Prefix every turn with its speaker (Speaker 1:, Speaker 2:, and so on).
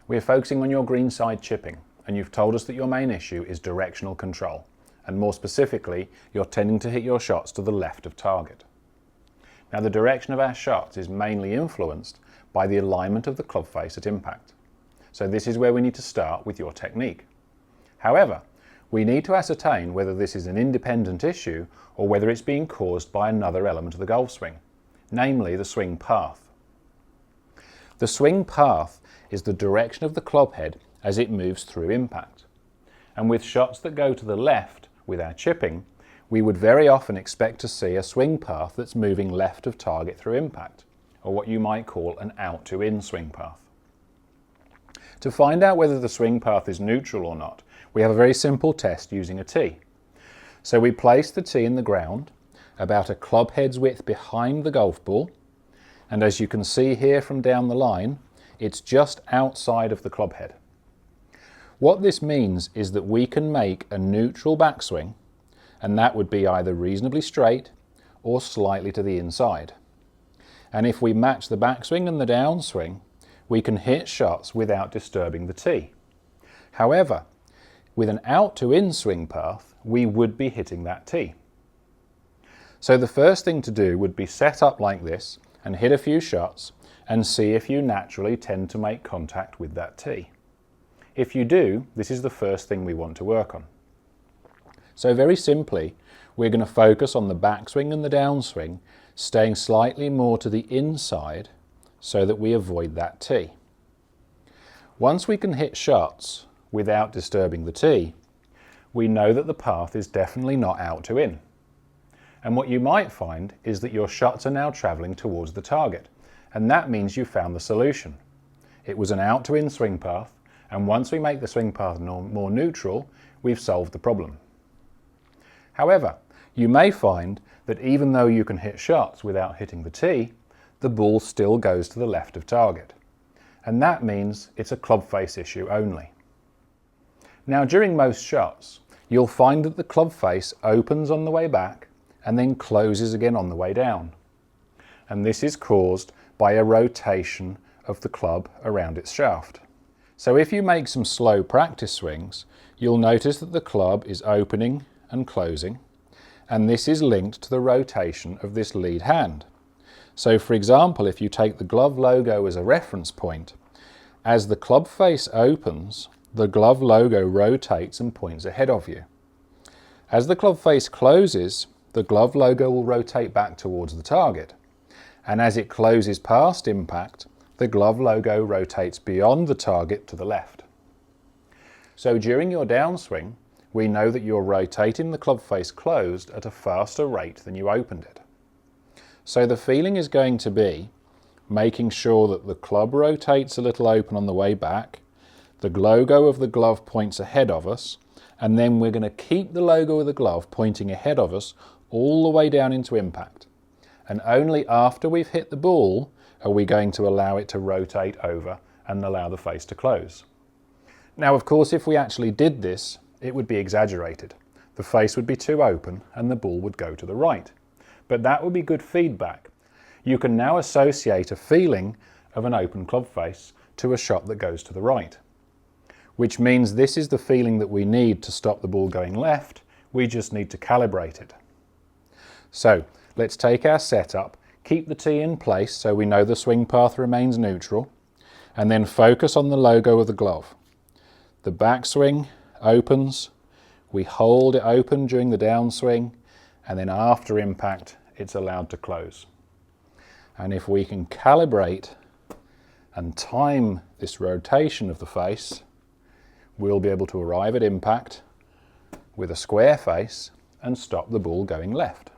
Speaker 1: We are focusing on your greenside chipping, and you've told us that your main issue is directional control, and more specifically, you're tending to hit your shots to the left of target. Now, the direction of our shots is mainly influenced by the alignment of the club face at impact. So this is where we need to start with your technique. However, we need to ascertain whether this is an independent issue or whether it's being caused by another element of the golf swing, namely the swing path. The swing path is the direction of the club head as it moves through impact. And with shots that go to the left with our chipping, we would very often expect to see a swing path that's moving left of target through impact, or what you might call an out to in swing path. To find out whether the swing path is neutral or not, we have a very simple test using a tee. So we place the tee in the ground, about a club head's width behind the golf ball, and as you can see here from down the line, it's just outside of the club head. What this means is that we can make a neutral backswing, and that would be either reasonably straight or slightly to the inside. And if we match the backswing and the downswing, we can hit shots without disturbing the tee. However, with an out to in swing path, we would be hitting that tee. So the first thing to do would be set up like this and hit a few shots and see if you naturally tend to make contact with that tee. If you do, this is the first thing we want to work on. So very simply, we're going to focus on the backswing and the downswing, staying slightly more to the inside so that we avoid that tee. Once we can hit shots without disturbing the tee, we know that the path is definitely not out to in. And what you might find is that your shots are now travelling towards the target, and that means you found the solution. It was an out to in swing path, and once we make the swing path more neutral, we've solved the problem. However, you may find that even though you can hit shots without hitting the tee, the ball still goes to the left of target. And that means it's a club face issue only. Now, during most shots, you'll find that the club face opens on the way back and then closes again on the way down. And this is caused by a rotation of the club around its shaft. So if you make some slow practice swings, you'll notice that the club is opening and closing, and this is linked to the rotation of this lead hand. So for example, if you take the glove logo as a reference point, as the club face opens, the glove logo rotates and points ahead of you. As the club face closes, the glove logo will rotate back towards the target, and as it closes past impact, the glove logo rotates beyond the target to the left. So during your downswing, we know that you're rotating the club face closed at a faster rate than you opened it. So the feeling is going to be making sure that the club rotates a little open on the way back, the logo of the glove points ahead of us, and then we're going to keep the logo of the glove pointing ahead of us all the way down into impact. And only after we've hit the ball are we going to allow it to rotate over and allow the face to close. Now, of course, if we actually did this, it would be exaggerated. The face would be too open and the ball would go to the right. But that would be good feedback. You can now associate a feeling of an open club face to a shot that goes to the right, which means this is the feeling that we need to stop the ball going left. We just need to calibrate it. So let's take our setup, keep the tee in place so we know the swing path remains neutral, and then focus on the logo of the glove. The backswing opens, we hold it open during the downswing, and then after impact it's allowed to close. And if we can calibrate and time this rotation of the face, we'll be able to arrive at impact with a square face and stop the ball going left.